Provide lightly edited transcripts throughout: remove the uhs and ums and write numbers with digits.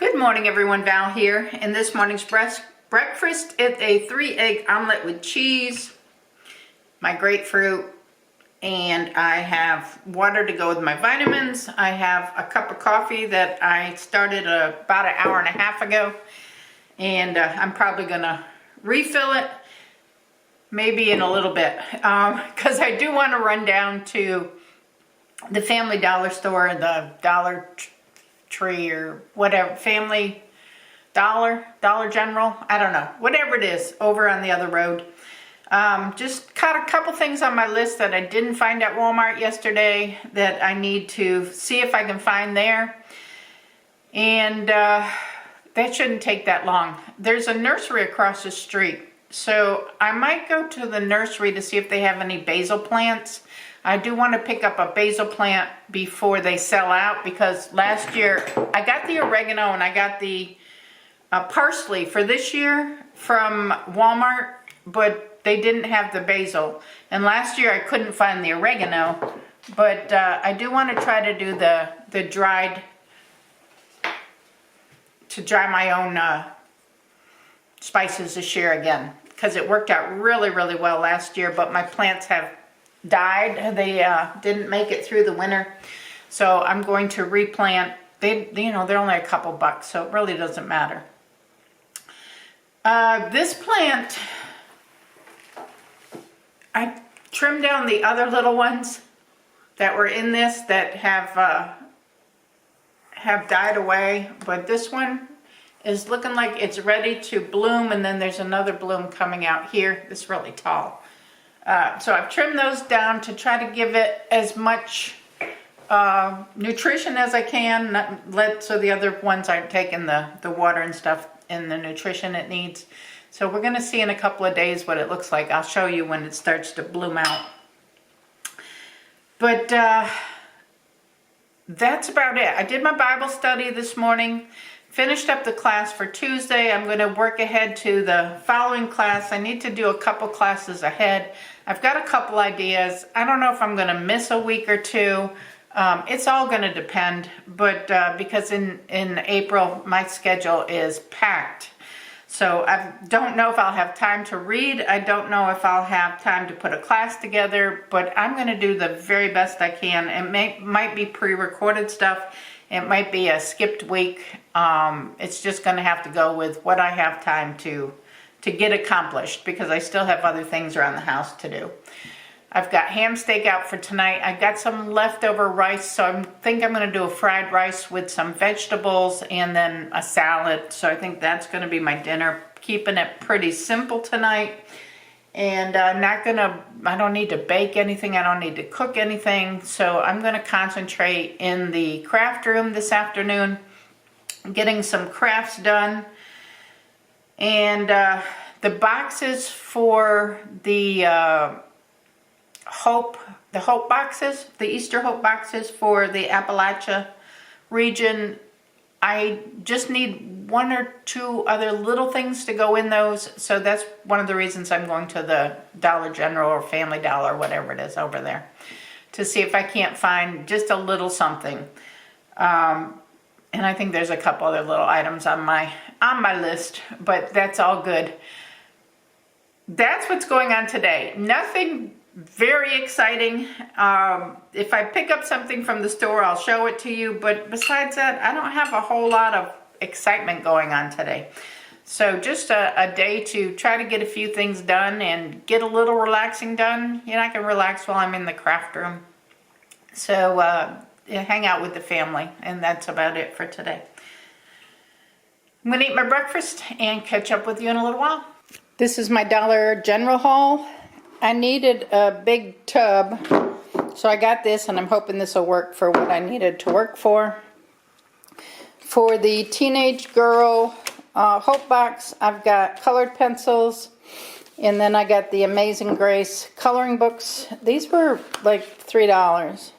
Good morning everyone, Val here. And this morning's breakfast is a 3-egg omelet with cheese, my grapefruit, and I have water to go with my vitamins. I have a cup of coffee that I started about an hour and a half ago, and I'm probably gonna refill it maybe in a little bit because I do want to run down to the Family Dollar store, the Dollar Tree or whatever, Family Dollar General, I don't know, whatever it is over on the other road. Just caught a couple things on my list that I didn't find at Walmart yesterday that I need to see if I can find there, and that shouldn't take that long. There's a nursery across the street, so I might go to the nursery to see if they have any basil plants. I do want to pick up a basil plant before they sell out, because last year I got the oregano and I got the parsley for this year from Walmart, but they didn't have the basil. And last year I couldn't find the oregano, but I do want to try to do the dried, to dry my own spices this year again, because it worked out really well last year, but my plants have died. They didn't make it through the winter, so I'm going to replant. They're only a couple bucks, so it really doesn't matter. This plant, I trimmed down the other little ones that were in this that have died away, but this one is looking like it's ready to bloom, and then there's another bloom coming out here. It's really tall. So I've trimmed those down to try to give it as much nutrition as I can, so the other ones aren't taking the water and stuff and the nutrition it needs. So we're going to see in a couple of days what it looks like. I'll show you when it starts to bloom out. But that's about it. I did my Bible study this morning. Finished up the class for Tuesday. I'm going to work ahead to the following class. I need to do a couple classes ahead. I've got a couple ideas. I don't know if I'm going to miss a week or two. It's all going to depend, but because in April my schedule is packed. So I don't know if I'll have time to read. I don't know if I'll have time to put a class together, but I'm going to do the very best I can. It might be pre-recorded stuff. It might be a skipped week. It's just going to have to go with what I have time to get accomplished, because I still have other things around the house to do. I've got ham steak out for tonight. I got some leftover rice, so I think I'm going to do a fried rice with some vegetables and then a salad. So I think that's going to be my dinner. Keeping it pretty simple tonight. And I don't need to bake anything. I don't need to cook anything. So I'm going to concentrate in the craft room this afternoon, getting some crafts done. And the boxes for the Hope boxes, the Easter Hope boxes for the Appalachia region, I just need one or two other little things to go in those. So that's one of the reasons I'm going to the Dollar General or Family Dollar, whatever it is over there, to see if I can't find just a little something. And I think there's a couple other little items on my list, but that's all good. That's what's going on today. Nothing very exciting. If I pick up something from the store, I'll show it to you, but besides that, I don't have a whole lot of excitement going on today. So just a day to try to get a few things done and get a little relaxing done. I can relax while I'm in the craft room. So hang out with the family, and that's about it for today. I'm gonna eat my breakfast and catch up with you in a little while. This is my Dollar General haul. I needed a big tub, so I got this, and I'm hoping this will work for what I needed to work for. For the teenage girl Hope box, I've got colored pencils, and then I got the Amazing Grace coloring books. These were like $3,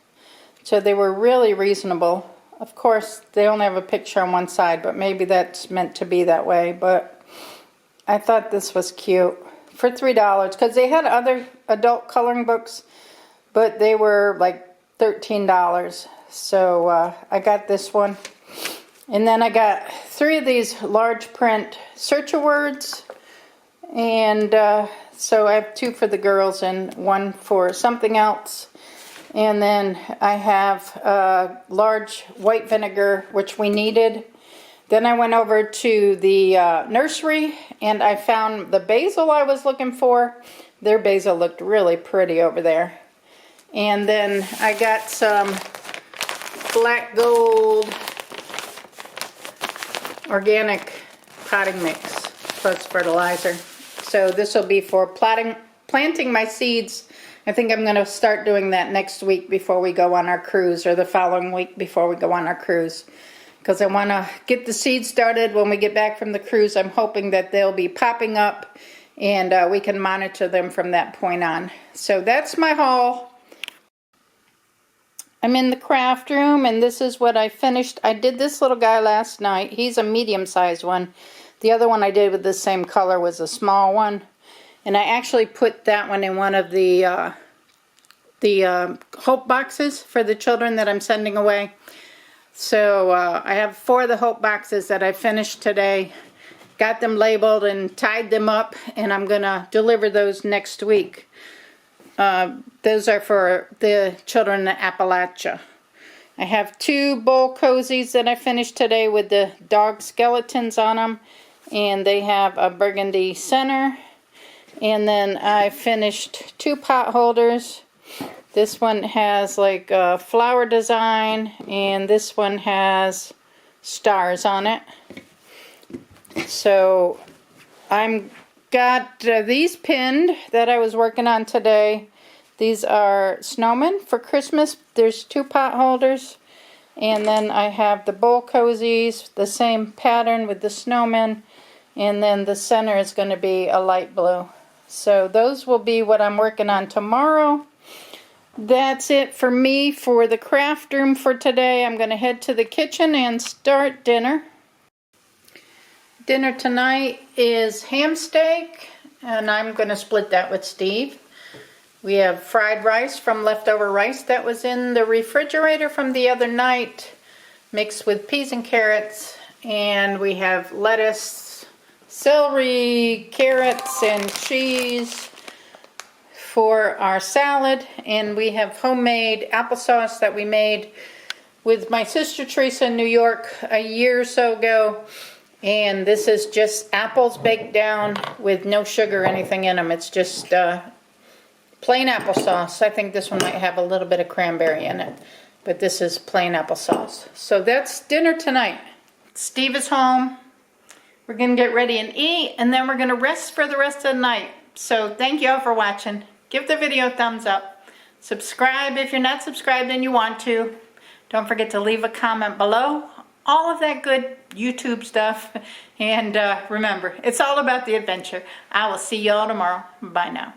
so they were really reasonable. Of course, they only have a picture on one side, but maybe that's meant to be that way. But I thought this was cute for $3, because they had other adult coloring books, but they were like $13. So I got this one. And then I got 3 of these large print search words, and so I have 2 for the girls and 1 for something else. And then I have large white vinegar, which we needed. Then I went over to the nursery and I found the basil I was looking for. Their basil looked really pretty over there. And then I got some black gold organic potting mix plus fertilizer. So this will be for planting my seeds. I think I'm going to start doing that next week before we go on our cruise, or the following week before we go on our cruise. Because I want to get the seeds started when we get back from the cruise. I'm hoping that they'll be popping up and we can monitor them from that point on. So that's my haul. I'm in the craft room and this is what I finished. I did this little guy last night. He's a medium-sized one. The other one I did with the same color was a small one. And I actually put that one in one of the Hope boxes for the children that I'm sending away. So I have 4 of the Hope boxes that I finished today. Got them labeled and tied them up, and I'm going to deliver those next week. Those are for the children in Appalachia. I have 2 bowl cozies that I finished today with the dog skeletons on them. And they have a burgundy center. And then I finished 2 pot holders. This one has like a flower design, and this one has stars on it. So I'm got these pinned that I was working on today. These are snowmen for Christmas. There's 2 pot holders. And then I have the bowl cozies, the same pattern with the snowmen. And then the center is going to be a light blue. So those will be what I'm working on tomorrow. That's it for me for the craft room for today. I'm going to head to the kitchen and start dinner. Dinner tonight is ham steak, and I'm going to split that with Steve. We have fried rice from leftover rice that was in the refrigerator from the other night, mixed with peas and carrots. And we have lettuce, celery, carrots, and cheese for our salad. And we have homemade applesauce that we made with my sister Teresa in New York a year or so ago. And this is just apples baked down with no sugar or anything in them. It's just plain applesauce. I think this one might have a little bit of cranberry in it, but this is plain applesauce. So that's dinner tonight. Steve is home. We're going to get ready and eat, and then we're going to rest for the rest of the night. So thank you all for watching. Give the video a thumbs up. Subscribe if you're not subscribed and you want to. Don't forget to leave a comment below. All of that good YouTube stuff. And remember, it's all about the adventure. I will see you all tomorrow. Bye now.